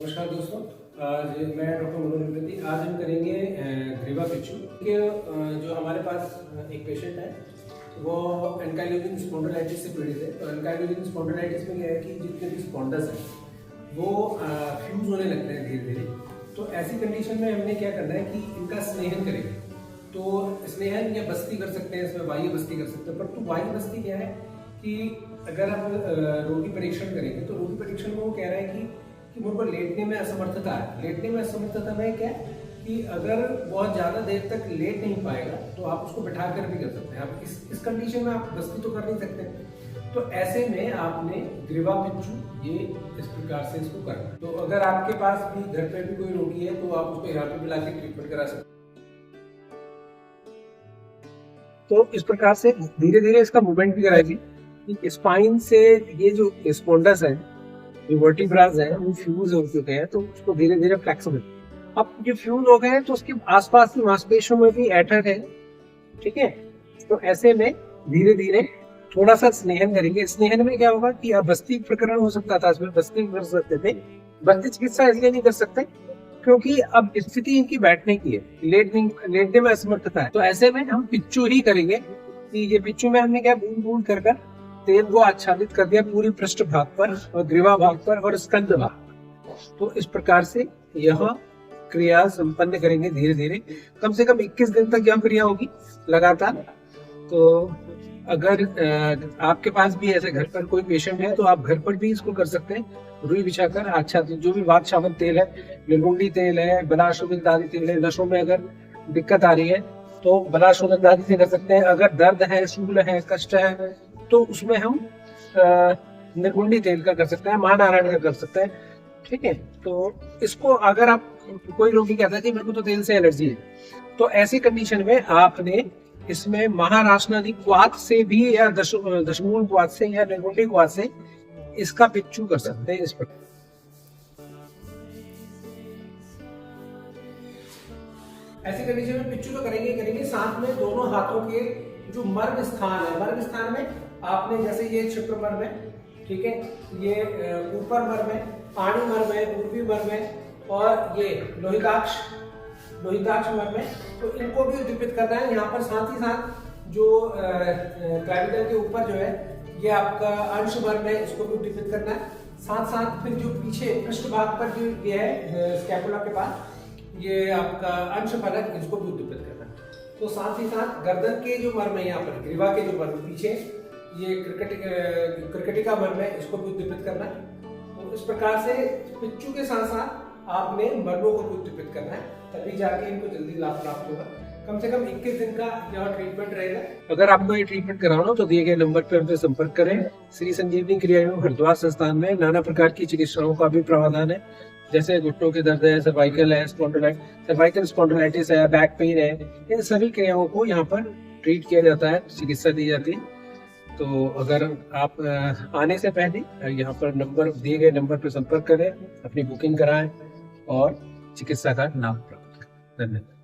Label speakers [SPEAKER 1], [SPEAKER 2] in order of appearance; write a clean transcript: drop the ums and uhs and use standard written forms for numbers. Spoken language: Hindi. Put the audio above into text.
[SPEAKER 1] नमस्कार दोस्तों, आज मैं डॉक्टर मनोज प्रति। आज हम करेंगे ग्रीवा पिच्चू के। जो हमारे पास एक पेशेंट है वो एंकाइलोजिंग स्पॉन्डिलाइटिस से पीड़ित है। तो एंकाइलोजिंग स्पॉन्डिलाइटिस में क्या है कि जितने भी स्पॉन्डस हैं वो फ्यूज होने लगते हैं धीरे धीरे। तो ऐसी कंडीशन में हमने क्या करना है कि इनका स्नेहन करेंगे। तो स्नेहन या बस्ती कर सकते हैं, इसमें बाह्य बस्ती कर सकते हैं। परंतु बाह्य बस्ती क्या है कि अगर हम रोगी परीक्षण करेंगे तो रोगी परीक्षण में वो कह रहा है कि मुझको लेटने में असमर्थता है। लेटने में असमर्थता में क्या है कि अगर बहुत ज़्यादा देर तक लेट नहीं पाएगा तो आप उसको बैठा कर भी कर सकते हैं। आप इस कंडीशन में आप बस्ती तो कर नहीं सकते। तो ऐसे में आपने ग्रीवा पिच्चू ये इस प्रकार से इसको करना। तो अगर आपके पास भी घर पे भी कोई रोगी है तो आप उसको यहाँ पे बुला के ट्रीटमेंट करा सकते हैं। तो इस प्रकार से धीरे धीरे इसका मूवमेंट भी कराएगी। स्पाइन से ये जो स्पॉन्डस है, जो वर्टिब्रास है, वो फ्यूज हो चुके हैं तो उसको धीरे धीरे फ्लेक्सिबल। अब जो फ्यूज हो गए हैं तो उसके आसपास की मांसपेशियों में भी ऐठन है, ठीक है। तो ऐसे में धीरे धीरे थोड़ा सा स्नेहन करेंगे। स्नेहन में क्या होगा कि अब बस्ती प्रकरण हो सकता था, इसमें बस्ती कर सकते थे। बस्ती चिकित्सा इसलिए नहीं कर सकते क्योंकि अब स्थिति इनकी बैठने की है, लेटने में असमर्थता है। तो ऐसे में हम पिच्चू ही करेंगे कि ये पिच्चू में हमने क्या बूंद बूंद कर तेल को आच्छादित कर दिया पूरी पृष्ठ भाग पर और ग्रीवा भाग पर और स्कंद भाग। तो इस प्रकार से यह क्रिया संपन्न करेंगे धीरे धीरे। कम से कम 21 दिन तक यह क्रिया होगी लगातार। तो अगर आपके पास भी ऐसे घर पर कोई पेशेंट है तो आप घर पर भी इसको कर सकते हैं। रुई बिछाकर आच्छादित, जो भी वात शावक तेल है, निर्गुंडी तेल है, बलाशुगंध आदि तेल है, नसों में अगर दिक्कत आ रही है तो बलाशुगंध आदि से कर सकते हैं। अगर दर्द है, शूल है, कष्ट है तो उसमें हम निर्गुंडी तेल का कर सकते हैं, महानारायण का कर सकते हैं, ठीक है। तो इसको अगर आप, कोई रोगी कहता है कि मेरे को तो तेल से एलर्जी है, तो ऐसी कंडीशन में आपने इसमें महाराशनादि क्वाथ से भी या दशमूल क्वाथ से या निर्गुंडी क्वाथ से इसका पिच्चू कर सकते हैं। इस पर ऐसी कंडीशन में पिच्चू तो करेंगे। साथ में दोनों हाथों के जो मर्म स्थान है, मर्म स्थान में आपने जैसे ये क्षिप्र मर्म है, ठीक है, ये ऊपर मर्म है, पानी मर्म है, ऊर्वी मर्म है और ये लोहिताक्ष मर्म है। तो इनको भी उद्दीपित करना है यहाँ पर। साथ ही साथ जो क्लैविकल के ऊपर जो है ये आपका अंश मर्म है, इसको भी उद्दीपित करना है। साथ साथ फिर जो पीछे पृष्ठ भाग पर जो ये है स्कैपुला के पास, ये आपका अंश फलक, इसको भी उद्दीपित करना है। तो साथ ही साथ गर्दन के जो मर्म है, यहाँ पर ग्रीवा के जो मर्म पीछे ये क्रिकटिका मर्म है, इसको भी उद्दीपित करना है। तो इस प्रकार से पिच्चू के साथ साथ आपने मर्मों को भी उद्दीपित करना है, तभी जाके इनको जल्दी लाभ प्राप्त होगा। कम से कम 21 दिन का यह ट्रीटमेंट रहेगा। अगर आपको ये ट्रीटमेंट कराना हो तो दिए गए नंबर पर हमसे संपर्क करें। श्री संजीवनी क्रियायोग हरिद्वार संस्थान में नाना प्रकार की चिकित्साओं का भी प्रावधान है, जैसे घुटनों के दर्द है, सर्वाइकल है, सर्वाइकल स्पॉन्डिलाइटिस है, बैक पेन है, इन सभी क्रियाओं को यहाँ पर ट्रीट किया जाता है, चिकित्सा दी जाती है। तो अगर आप आने से पहले यहाँ पर दिए गए नंबर पर संपर्क करें, अपनी बुकिंग कराएं और चिकित्सा का लाभ प्राप्त करें। धन्यवाद।